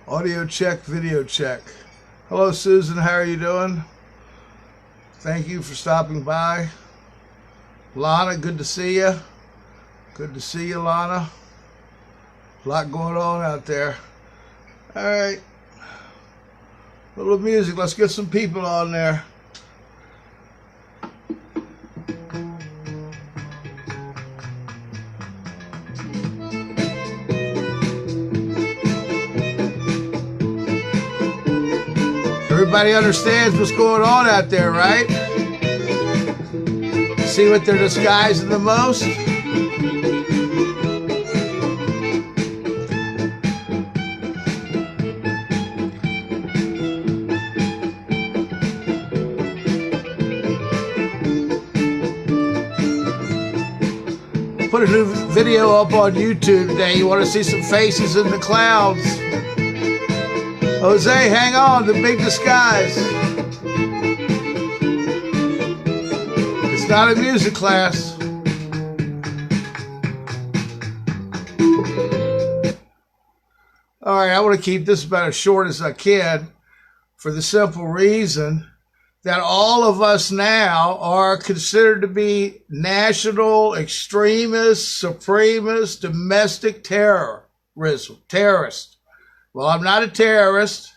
Audio check, video check. Hello, Susan. How are you doing? Thank you for stopping by. Lana, good to see you. Good to see you, Lana. A lot going on out there. All right. A little music. Let's get some people on there. Everybody understands what's going on out there, right? See what they're disguising the most? Put a new video up on YouTube today. You want to see some faces in the clouds? Jose, hang on, the big disguise. It's not a music class. All right, I want to keep this about as short as I can for the simple reason that all of us now are considered to be national extremists, supremists, domestic terrorists. Well, I'm not a terrorist.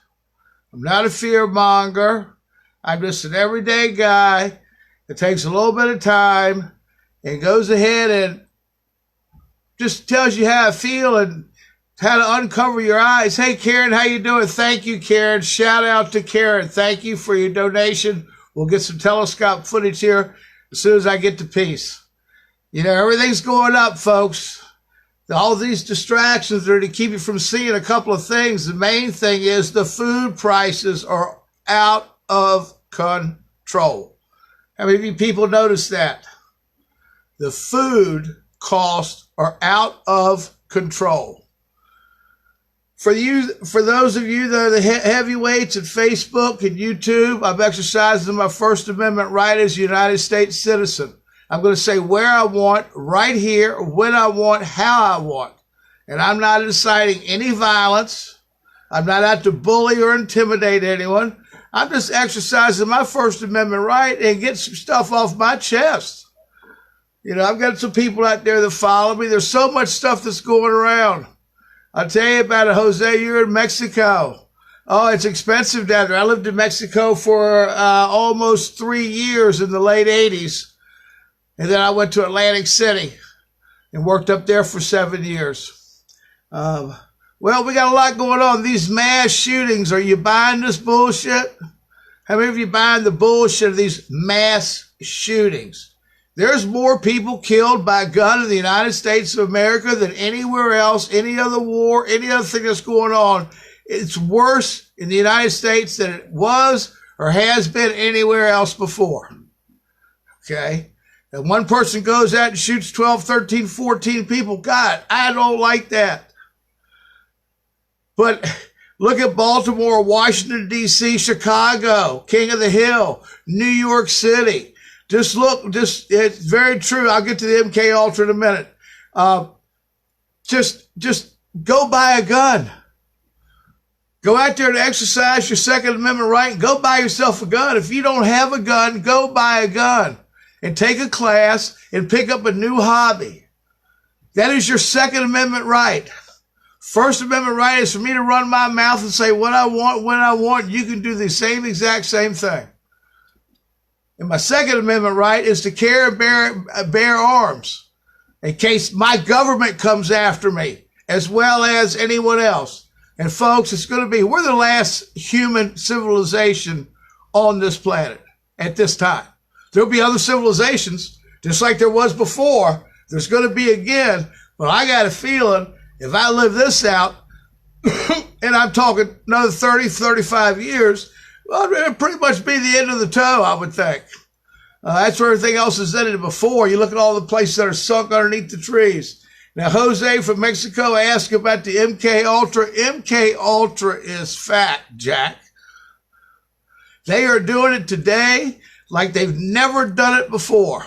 I'm not a fear monger. I'm just an everyday guy that takes a little bit of time and goes ahead and just tells you how I feel and how to uncover your eyes. Hey, Karen, how you doing? Thank you, Karen. Shout out to Karen. Thank you for your donation. We'll get some telescope footage here as soon as I get to peace. You know, everything's going up, folks. All these distractions are to keep you from seeing a couple of things. The main thing is the food prices are out of control. How many of you people notice that? The food costs are out of control. For those of you that are the heavyweights at Facebook and YouTube, I'm exercising my First Amendment right as a United States citizen. I'm going to say where I want, right here, when I want, how I want. And I'm not inciting any violence. I'm not out to bully or intimidate anyone. I'm just exercising my First Amendment right and get some stuff off my chest. You know, I've got some people out there that follow me. There's so much stuff that's going around. I'll tell you about it, Jose. You're in Mexico. Oh, it's expensive down there. I lived in Mexico for almost 3 years in the late 80s. And then I went to Atlantic City and worked up there for 7 years. Well, we got a lot going on. These mass shootings, are you buying this bullshit? How many of you buying the bullshit of these mass shootings? There's more people killed by a gun in the United States of America than anywhere else, any other war, any other thing that's going on. It's worse in the United States than it was or has been anywhere else before. Okay? And one person goes out and shoots 12, 13, 14 people. God, I don't like that. But look at Baltimore, Washington, D.C., Chicago, King of the Hill, New York City. Just look, it's very true. I'll get to the MKULTRA in a minute. Just go buy a gun. Go out there and exercise your Second Amendment right and go buy yourself a gun. If you don't have a gun, go buy a gun. And take a class and pick up a new hobby. That is your Second Amendment right. First Amendment right is for me to run my mouth and say what I want, when I want. You can do the exact same thing. And my Second Amendment right is to carry and bear arms in case my government comes after me, as well as anyone else. And folks, it's going to be, we're the last human civilization on this planet at this time. There'll be other civilizations, just like there was before. There's going to be again. But I got a feeling if I live this out, and I'm talking another 30, 35 years, well, it'll pretty much be the end of the toe, I would think. That's where everything else is ended before. You look at all the places that are sunk underneath the trees. Now, Jose from Mexico asked about the MKULTRA. MKULTRA is fat, Jack. They are doing it today like they've never done it before.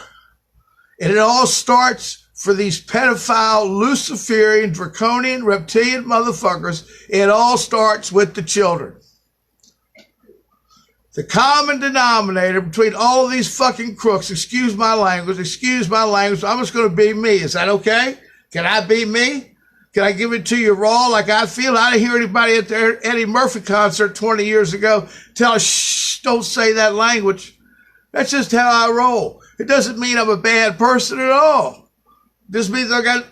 And it all starts for these pedophile, Luciferian, draconian, reptilian motherfuckers. It all starts with the children. The common denominator between all of these fucking crooks, excuse my language, I'm just going to be me. Is that okay? Can I be me? Can I give it to you raw like I feel? I didn't hear anybody at the Eddie Murphy concert 20 years ago tell us, shh, don't say that language. That's just how I roll. It doesn't mean I'm a bad person at all. It just means I got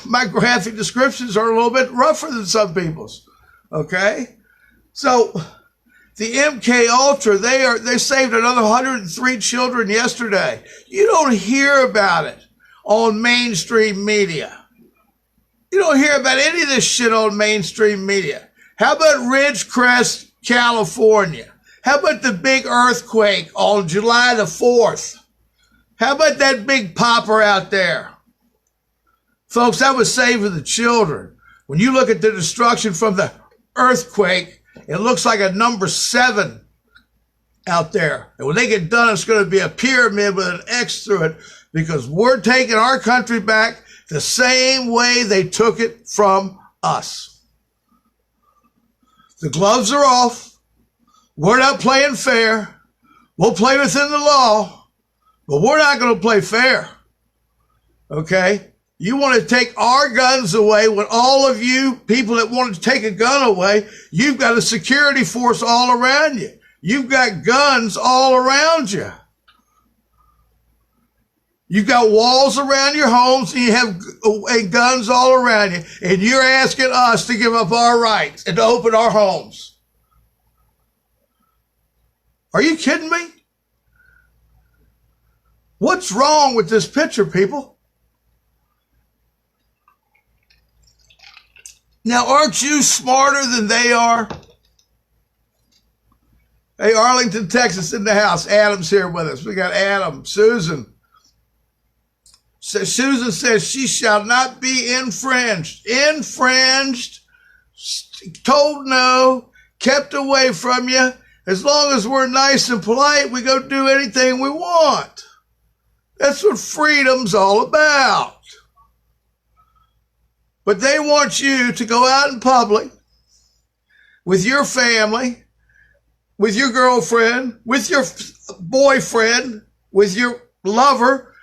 my graphic descriptions are a little bit rougher than some people's. Okay? So the MKULTRA, they saved another 103 children yesterday. You don't hear about it on mainstream media. You don't hear about any of this shit on mainstream media. How about Ridgecrest, California? How about the big earthquake on July the 4th? How about that big popper out there? Folks, that was saving the children. When you look at the destruction from the earthquake, it looks like a number 7 out there. And when they get done, it's going to be a pyramid with an X through it, because we're taking our country back the same way they took it from us. The gloves are off. We're not playing fair. We'll play within the law, but we're not going to play fair. Okay? You want to take our guns away when all of you people that want to take a gun away, you've got a security force all around you. You've got guns all around you. You've got walls around your homes, and you have guns all around you, and you're asking us to give up our rights and to open our homes. Are you kidding me? What's wrong with this picture, people? Now, aren't you smarter than they are? Hey, Arlington, Texas in the house. Adam's here with us. We got Adam, Susan. Susan says she shall not be infringed. Infringed, told no, kept away from you. As long as we're nice and polite, we go do anything we want. That's what freedom's all about. But they want you to go out in public with your family, with your girlfriend, with your boyfriend, with your lover.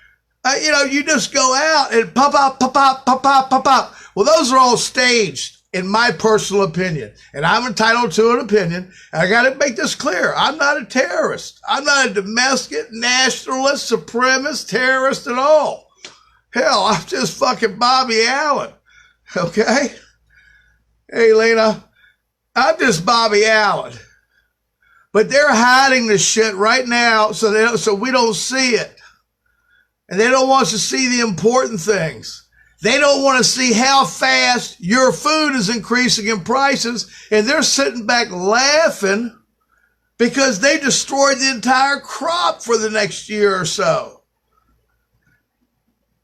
You just go out and pop out, pop out, pop out, pop out. Well, those are all staged, in my personal opinion. And I'm entitled to an opinion. And I got to make this clear. I'm not a terrorist. I'm not a domestic, nationalist, supremacist, terrorist at all. Hell, I'm just fucking Bobby Allen. Okay? Hey, Lena, I'm just Bobby Allen. But they're hiding this shit right now so we don't see it. And they don't want us to see the important things. They don't want to see how fast your food is increasing in prices, and they're sitting back laughing because they destroyed the entire crop for the next year or so.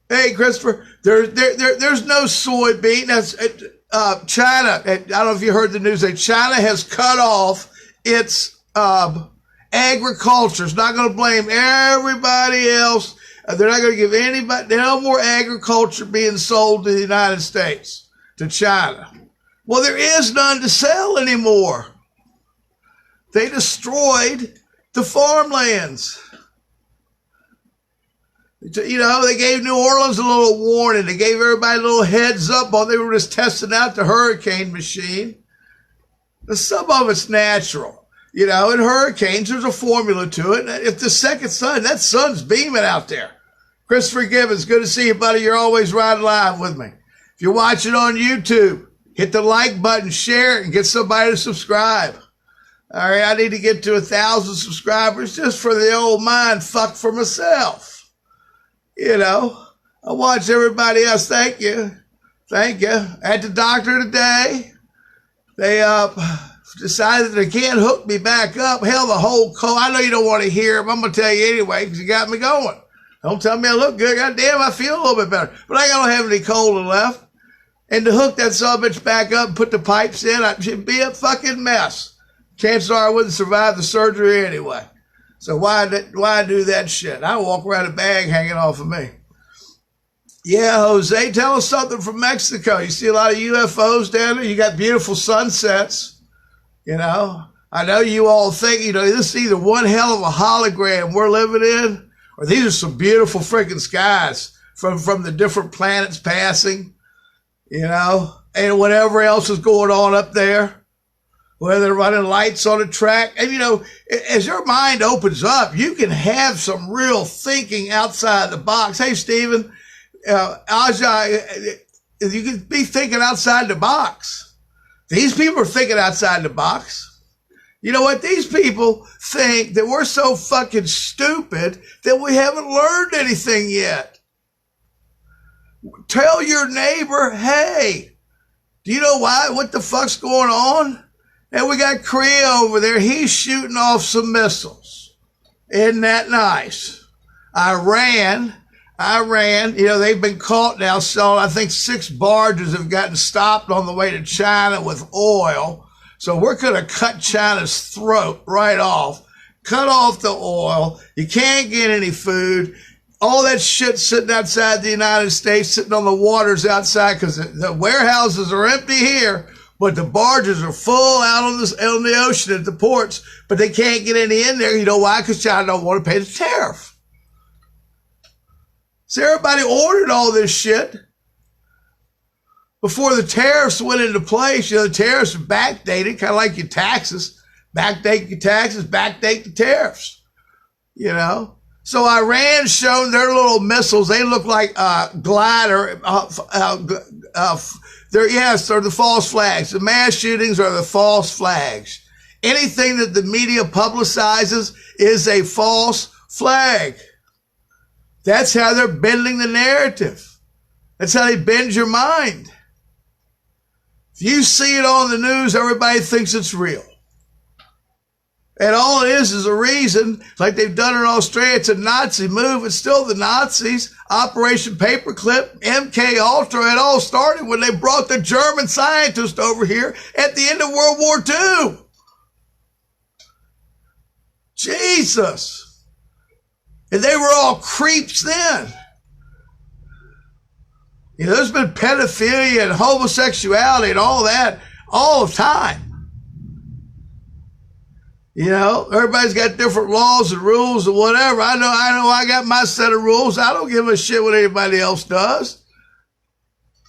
Hey, Christopher, there's no soybean. That's China. I don't know if you heard the news. China has cut off its agriculture. It's not going to blame everybody else. They're not going to give anybody, no more agriculture being sold to the United States, to China. Well, there is none to sell anymore. They destroyed the farmlands. They gave New Orleans a little warning. They gave everybody a little heads up while they were just testing out the hurricane machine. Some of it's natural. In hurricanes, there's a formula to it. If the second sun, that sun's beaming out there. Christopher Gibbons, good to see you, buddy. You're always riding live with me. If you're watching on YouTube, hit the like button, share it, and get somebody to subscribe. All right, I need to get to 1,000 subscribers just for the old mind fuck for myself. I watch everybody else. Thank you. Thank you. At the doctor today, they decided they can't hook me back up. Hell, the whole cold. I know you don't want to hear them. I'm going to tell you anyway because you got me going. Don't tell me I look good. God damn, I feel a little bit better. But I don't have any cold left. And to hook that son of a bitch back up and put the pipes in, it'd be a fucking mess. Chances are I wouldn't survive the surgery anyway. So why do that shit? I walk around a bag hanging off of me. Yeah, Jose, tell us something from Mexico. You see a lot of UFOs down there. You got beautiful sunsets. You know, I know you all think, you know, this is either one hell of a hologram we're living in, or these are some beautiful freaking skies from the different planets passing, you know, and whatever else is going on up there. Whether they're running lights on a track. And, you know, as your mind opens up, you can have some real thinking outside the box. Hey, Stephen, Ajay, you can be thinking outside the box. These people are thinking outside the box. You know what? These people think that we're so fucking stupid that we haven't learned anything yet. Tell your neighbor, hey, do you know what the fuck's going on? And we got Korea over there. He's shooting off some missiles. Isn't that nice? Iran, you know, they've been caught now. So I think 6 barges have gotten stopped on the way to China with oil. So we're going to cut China's throat right off. Cut off the oil. You can't get any food. All that shit sitting outside the United States, sitting on the waters outside because the warehouses are empty here. But the barges are full out on the ocean at the ports, but they can't get any in there. You know why? Because China don't want to pay the tariff. So everybody ordered all this shit before the tariffs went into place. You know, the tariffs are backdated, kind of like your taxes. Backdate your taxes, backdate the tariffs. You know? So Iran's shown their little missiles. They look like glider, they're the false flags. The mass shootings are the false flags. Anything that the media publicizes is a false flag. That's how they're bending the narrative. That's how they bend your mind. If you see it on the news, everybody thinks it's real. And all it is a reason, like they've done in Australia. It's a Nazi move. It's still the Nazis. Operation Paperclip, MKULTRA, it all started when they brought the German scientist over here at the end of World War II. Jesus. And they were all creeps then. You know, there's been pedophilia and homosexuality and all that all the time. You know, everybody's got different laws and rules and whatever. I know I got my set of rules. I don't give a shit what anybody else does.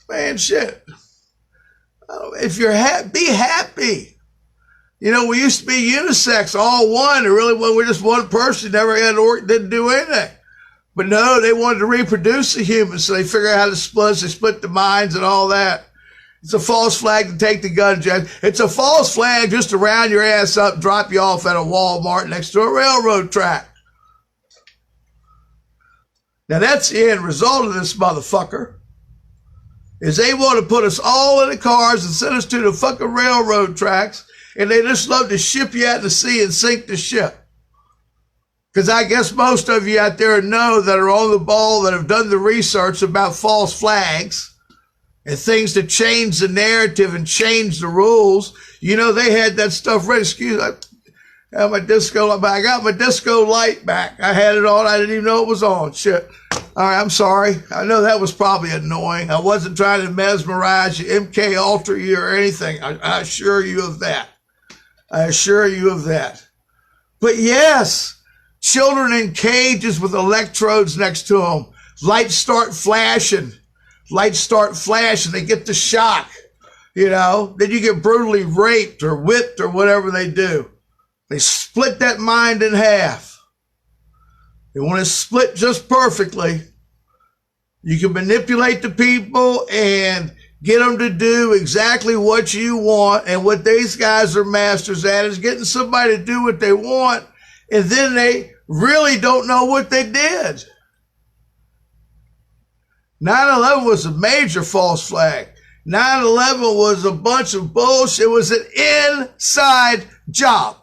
Man, shit. If you're happy, be happy. You know, we used to be unisex, all one. It really when we're just one person, never had to work, didn't do anything. But no, they wanted to reproduce the humans, so they figured out how to split. They split the minds and all that. It's a false flag to take the gun, Jack. It's a false flag just to round your ass up, drop you off at a Walmart next to a railroad track. Now that's the end result of this motherfucker. Is they want to put us all in the cars and send us to the fucking railroad tracks, and they just love to ship you out to sea and sink the ship. Because I guess most of you out there know that are on the ball, that have done the research about false flags and things that change the narrative and change the rules. You know, they had that stuff ready. Excuse me, I got my disco light back. I had it on. I didn't even know it was on. Shit. All right, I'm sorry. I know that was probably annoying. I wasn't trying to mesmerize you, MKUltra you, or anything. I assure you of that. I assure you of that. But yes, children in cages with electrodes next to them. Lights start flashing. They get the shock, you know. Then you get brutally raped or whipped or whatever they do. They split that mind in half. They want to split just perfectly. You can manipulate the people and get them to do exactly what you want. And what these guys are masters at is getting somebody to do what they want. And then they really don't know what they did. 9/11 was a major false flag. 9/11 was a bunch of bullshit. It was an inside job.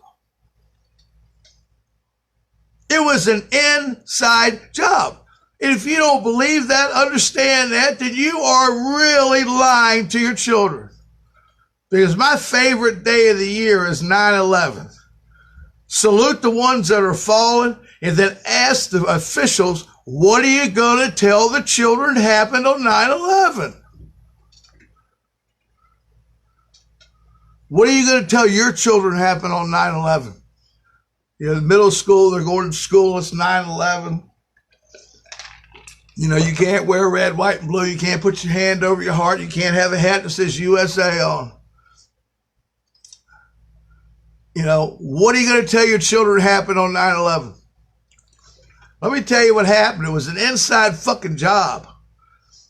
It was an inside job. And if you don't believe that, understand that, then you are really lying to your children. Because my favorite day of the year is 9/11. Salute the ones that are fallen, and then ask the officials What are you going to tell the children happened on 9/11? What are you going to tell your children happened on 9/11? You know, middle school, they're going to school, it's 9/11. You know, you can't wear red, white, and blue. You can't put your hand over your heart. You can't have a hat that says USA on. You know, what are you going to tell your children happened on 9/11? Let me tell you what happened. It was an inside fucking job.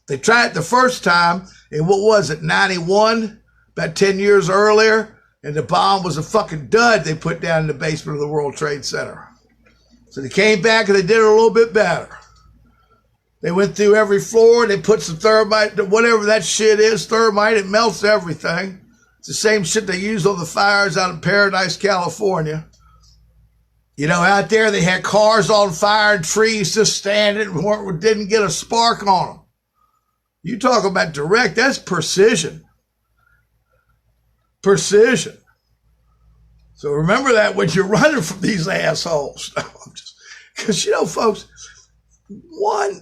They tried it the first time, and what was it, 91? About 10 years earlier, and the bomb was a fucking dud they put down in the basement of the World Trade Center. So they came back and they did it a little bit better. They went through every floor, they put some thermite, whatever that shit is, thermite, it melts everything. It's the same shit they used on the fires out in Paradise, California. You know, out there they had cars on fire and trees just standing and didn't get a spark on them. You talk about direct, that's precision. Precision. So remember that when you're running from these assholes. Because, you know, folks, one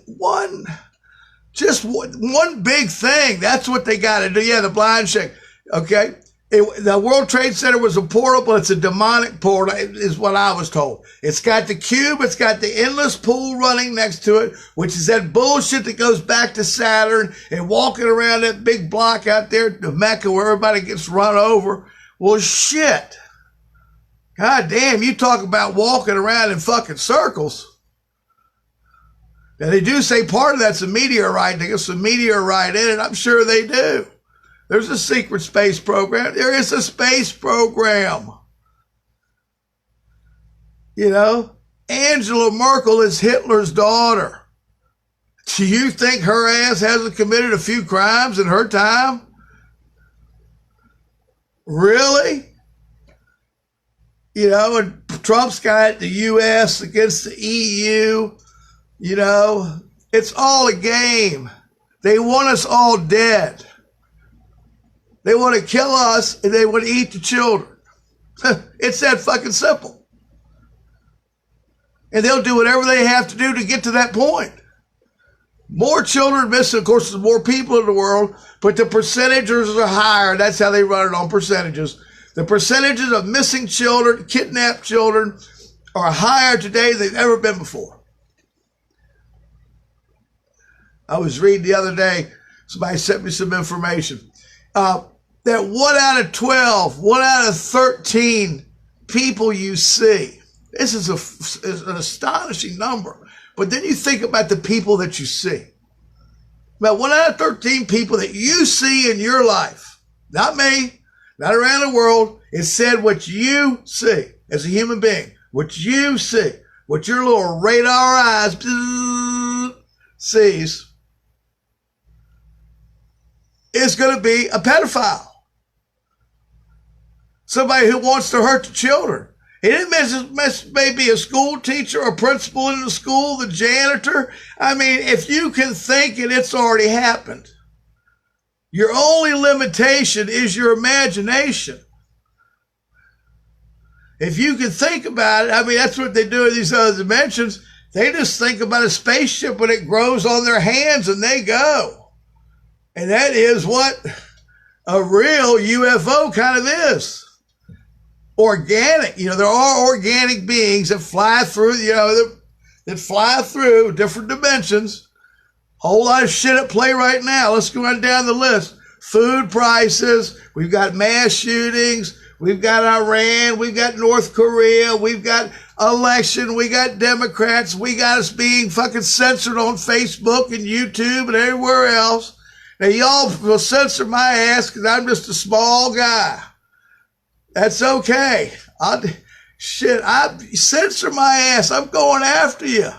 big thing, that's what they got to do. Yeah, the blind shake. Okay. The World Trade Center was a portal, but it's a demonic portal, is what I was told. It's got the cube, it's got the endless pool running next to it, which is that bullshit that goes back to Saturn and walking around that big block out there, the Mecca, where everybody gets run over. Well, shit. God damn, you talk about walking around in fucking circles. Now, they do say part of that's a meteorite. They get some meteorite in it. I'm sure they do. There's a secret space program. There is a space program. You know, Angela Merkel is Hitler's daughter. Do you think her ass hasn't committed a few crimes in her time? Really? You know, and Trump's got the U.S. against the EU. You know, it's all a game. They want us all dead. They want to kill us and they want to eat the children. It's that fucking simple. And they'll do whatever they have to do to get to that point. More children missing, of course, there's more people in the world, but the percentages are higher. That's how they run it on percentages. The percentages of missing children, kidnapped children, are higher today than they've ever been before. I was reading the other day, somebody sent me some information. That 1 out of 12, 1 out of 13 people you see, this is an astonishing number. But then you think about the people that you see. About 1 out of 13 people that you see in your life, not me, not around the world, it said what you see as a human being, what you see, what your little radar eyes sees, is going to be a pedophile. Somebody who wants to hurt the children. It may be a school teacher, a principal in the school, the janitor. I mean, if you can think it, it's already happened. Your only limitation is your imagination. If you can think about it, I mean, that's what they do in these other dimensions. They just think about a spaceship when it grows on their hands and they go. And that is what a real UFO kind of is. Organic. You know, there are organic beings that fly through, you know, that fly through different dimensions. Whole lot of shit at play right now. Let's go on down the list. Food prices. We've got mass shootings. We've got Iran. We've got North Korea. We've got election. We got Democrats. We got us being fucking censored on Facebook and YouTube and everywhere else. Now, y'all will censor my ass because I'm just a small guy. That's okay. I censor my ass. I'm going after you.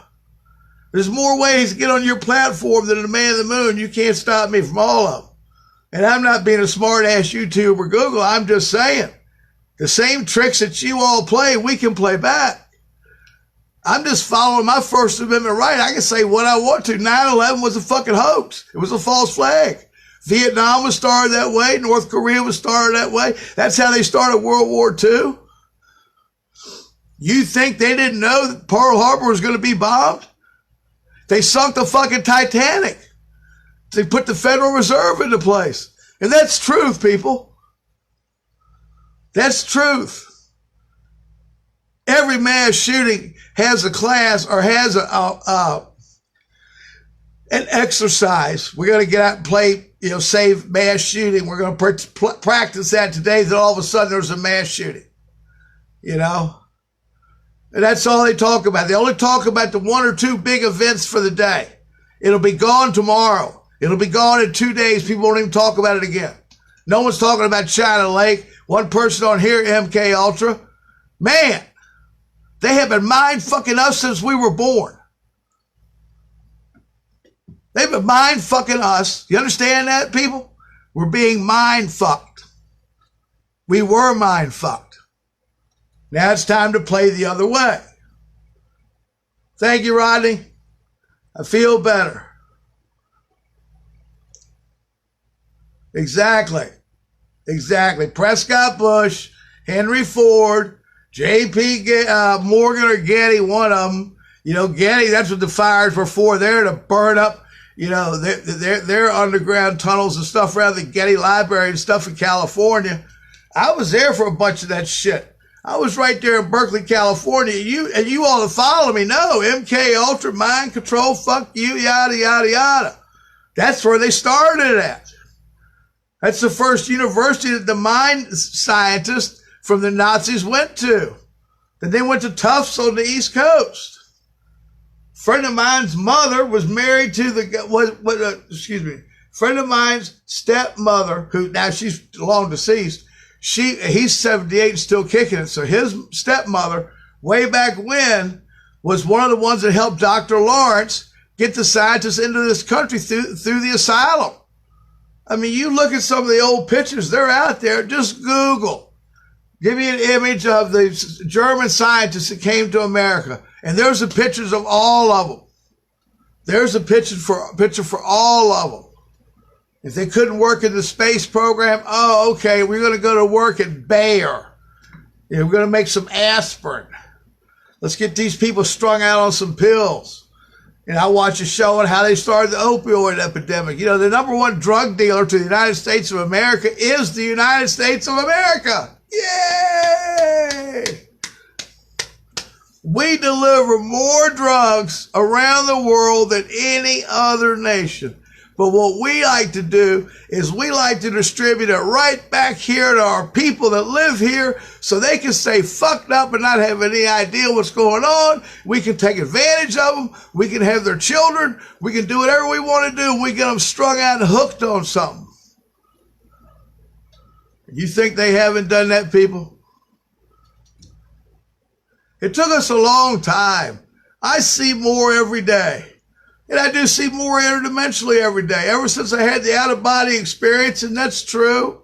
There's more ways to get on your platform than the man in the moon. You can't stop me from all of them. And I'm not being a smart ass YouTube or Google. I'm just saying the same tricks that you all play, we can play back. I'm just following my First Amendment right. I can say what I want to. 9/11 was a fucking hoax. It was a false flag. Vietnam was started that way. North Korea was started that way. That's how they started World War II. You think they didn't know that Pearl Harbor was going to be bombed? They sunk the fucking Titanic. They put the Federal Reserve into place. And that's truth, people. That's truth. Every mass shooting has a class or has an exercise. We're going to get out and play, save mass shooting. We're going to practice that today. Then all of a sudden there's a mass shooting, And that's all they talk about. They only talk about the one or two big events for the day. It'll be gone tomorrow. It'll be gone in 2 days. People won't even talk about it again. No one's talking about China Lake. One person on here, MKULTRA. Man, they have been mind-fucking us since we were born. They've been mind-fucking us. You understand that, people? We're being mind-fucked. We were mind-fucked. Now it's time to play the other way. Thank you, Rodney. I feel better. Exactly. Prescott Bush, Henry Ford, J.P. Morgan or Getty, one of them. Getty, that's what the fires were for. They're to burn up, their underground tunnels and stuff around the Getty Library and stuff in California. I was there for a bunch of that shit. I was right there in Berkeley, California. You all that follow me know MKUltra, mind control, fuck you, yada, yada, yada. That's where they started at. That's the first university that the mind scientists from the Nazis went to. Then they went to Tufts on the East Coast. A friend of mine's mother was married to friend of mine's stepmother, who now she's long deceased. He's 78 and still kicking it. So his stepmother, way back when, was one of the ones that helped Dr. Lawrence get the scientists into this country through the asylum. I mean, you look at some of the old pictures, they're out there. Just Google. Give me an image of the German scientists that came to America. And there's the pictures of all of them. There's a picture for all of them. If they couldn't work in the space program, okay, we're going to go to work at Bayer. We're going to make some aspirin. Let's get these people strung out on some pills. I watch a show on how they started the opioid epidemic. The number one drug dealer to the United States of America is the United States of America. Yay! We deliver more drugs around the world than any other nation. But what we like to do is we like to distribute it right back here to our people that live here so they can stay fucked up and not have any idea what's going on. We can take advantage of them. We can have their children. We can do whatever we want to do. We get them strung out and hooked on something. You think they haven't done that, people? It took us a long time. I see more every day. And I do see more interdimensionally every day, ever since I had the out-of-body experience, and that's true.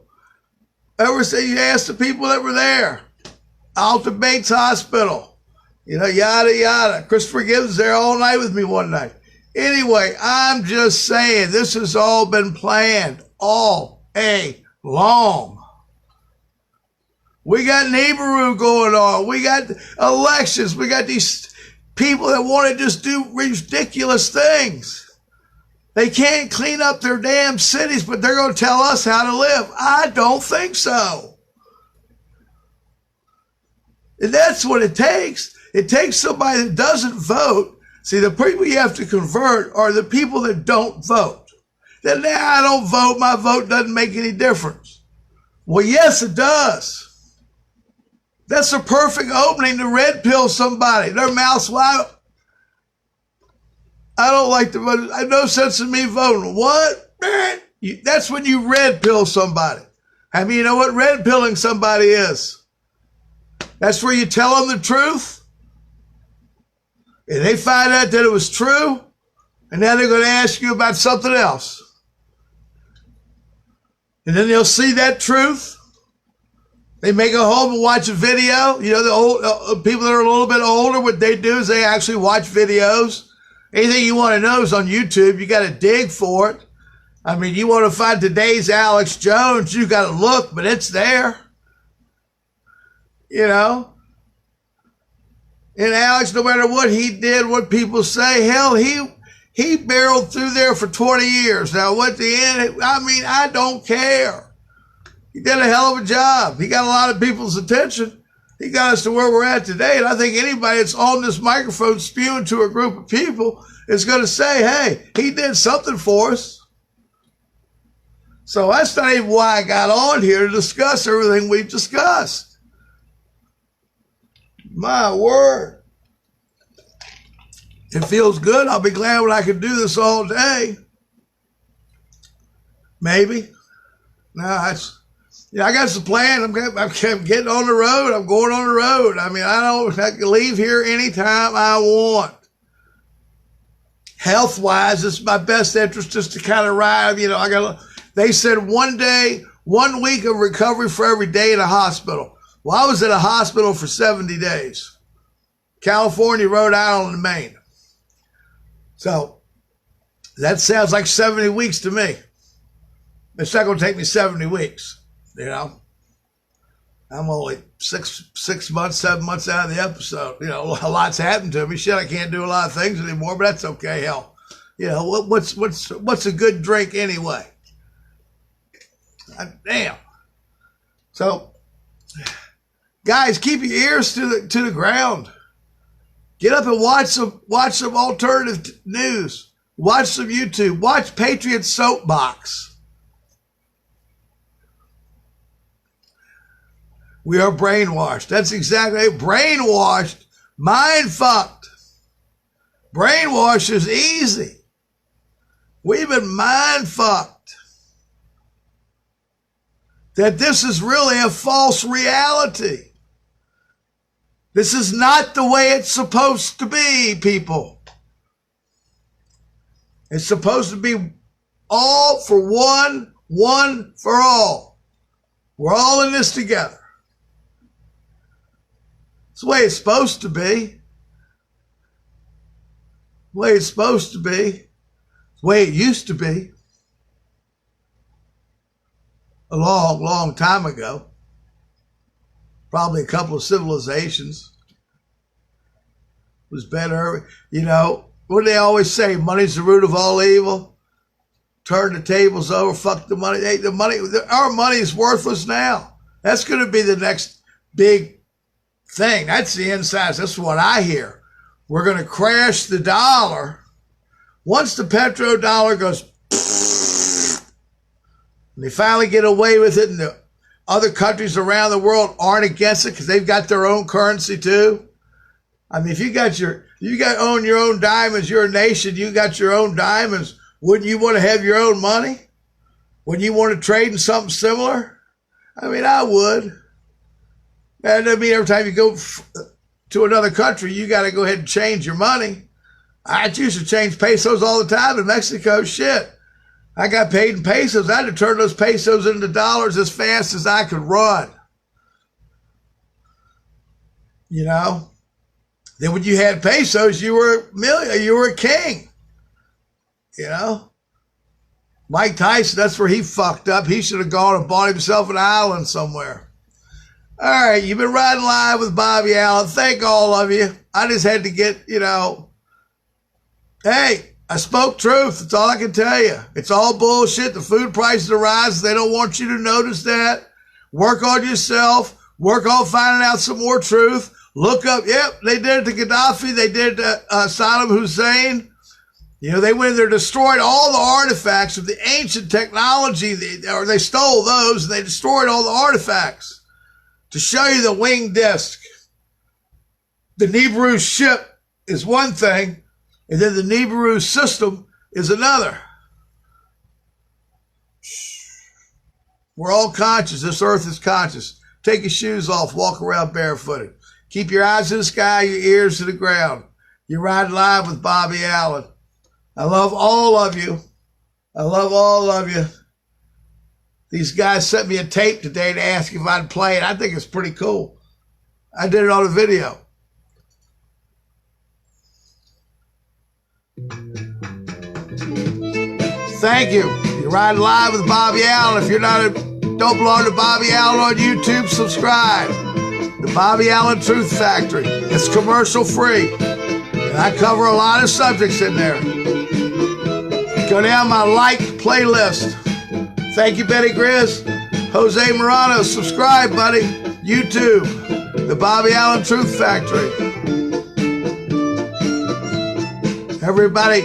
Ever since you asked the people that were there. Alta Bates Hospital, yada, yada. Christopher Gibbs was there all night with me one night. Anyway, I'm just saying, this has all been planned all along. We got Nibiru going on. We got elections. We got these people that want to just do ridiculous things. They can't clean up their damn cities, but they're going to tell us how to live. I don't think so. And that's what it takes. It takes somebody that doesn't vote. See, the people you have to convert are the people that don't vote. Then I don't vote. My vote doesn't make any difference. Well, yes, it does. That's a perfect opening to red pill somebody. Their mouth's wide. I don't like to vote. I have no sense in me voting. What? That's when you red pill somebody. I mean, you know what red pilling somebody is? That's where you tell them the truth. And they find out that it was true. And now they're going to ask you about something else. And then they'll see that truth. They may go home and watch a video. The old people that are a little bit older, what they do is they actually watch videos. Anything you want to know is on YouTube. You got to dig for it. I mean, you want to find today's Alex Jones, you got to look, but it's there. And Alex, no matter what he did, what people say, hell, he He barreled through there for 20 years. Now, what the end, I mean, I don't care. He did a hell of a job. He got a lot of people's attention. He got us to where we're at today. And I think anybody that's on this microphone spewing to a group of people is going to say, hey, he did something for us. So that's not even why I got on here to discuss everything we've discussed. My word. It feels good. I'll be glad when I can do this all day. Maybe. No, I got some plan. I'm getting on the road. I'm going on the road. I mean, I can leave here anytime I want. Health-wise, it's my best interest just to kind of ride. They said 1 week of recovery for every day in a hospital. Well, I was in a hospital for 70 days. California, Rhode Island, and Maine. So that sounds like 70 weeks to me. It's not going to take me 70 weeks, I'm only 6 months, 7 months out of the episode. A lot's happened to me. Shit, I can't do a lot of things anymore, but that's okay. Hell, what's a good drink anyway? Damn. So, guys, keep your ears to the ground. Get up and watch some alternative news. Watch some YouTube. Watch Patriot Soapbox. We are brainwashed. That's exactly it. Brainwashed. Mind fucked. Brainwash is easy. We've been mind fucked. That this is really a false reality. This is not the way it's supposed to be, people. It's supposed to be all for one for all. We're all in this together. It's the way it's supposed to be. The way it's supposed to be. The way it used to be. A long, long time ago. Probably a couple of civilizations. It was better. What do they always say? Money's the root of all evil. Turn the tables over. Fuck the money. Our money is worthless now. That's going to be the next big thing. That's the inside. That's what I hear. We're going to crash the dollar. Once the petrodollar goes, and they finally get away with it, and the other countries around the world aren't against it because they've got their own currency too. I mean, if you own your own diamonds, you're a nation, you got your own diamonds, wouldn't you want to have your own money? Wouldn't you want to trade in something similar? I mean, I would. And I mean, every time you go to another country, you got to go ahead and change your money. I used to change pesos all the time in Mexico. Shit. I got paid in pesos. I had to turn those pesos into dollars as fast as I could run. Then when you had pesos, you were a king. Mike Tyson, that's where he fucked up. He should have gone and bought himself an island somewhere. All right, you've been riding live with Bobby Allen. Thank all of you. I just had to get, hey, I spoke truth. That's all I can tell you. It's all bullshit. The food prices are rising. They don't want you to notice that. Work on yourself. Work on finding out some more truth. Look up. Yep, they did it to Gaddafi. They did it to Saddam Hussein. They went in there, destroyed all the artifacts of the ancient technology, or they stole those, and they destroyed all the artifacts to show you the winged disc. The Nibiru ship is one thing, and then the Nibiru system is another. We're all conscious. This earth is conscious. Take your shoes off. Walk around barefooted. Keep your eyes in the sky, your ears to the ground. You're riding live with Bobby Allen. I love all of you. I love all of you. These guys sent me a tape today to ask if I'd play it. I think it's pretty cool. I did it on a video. Thank you. You're riding live with Bobby Allen. If you're don't belong to Bobby Allen on YouTube, subscribe. The Bobby Allen Truth Factory. It's commercial free. And I cover a lot of subjects in there. Go down my like playlist. Thank you, Betty Grizz. Jose Morano, subscribe, buddy. YouTube, The Bobby Allen Truth Factory. Everybody,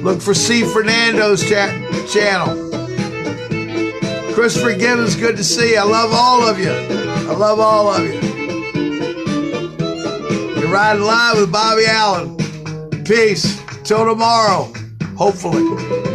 look for C. Fernando's channel. Christopher Gibbons, good to see you. I love all of you. I love all of you. You're riding live with Bobby Allen. Peace. Till tomorrow, hopefully.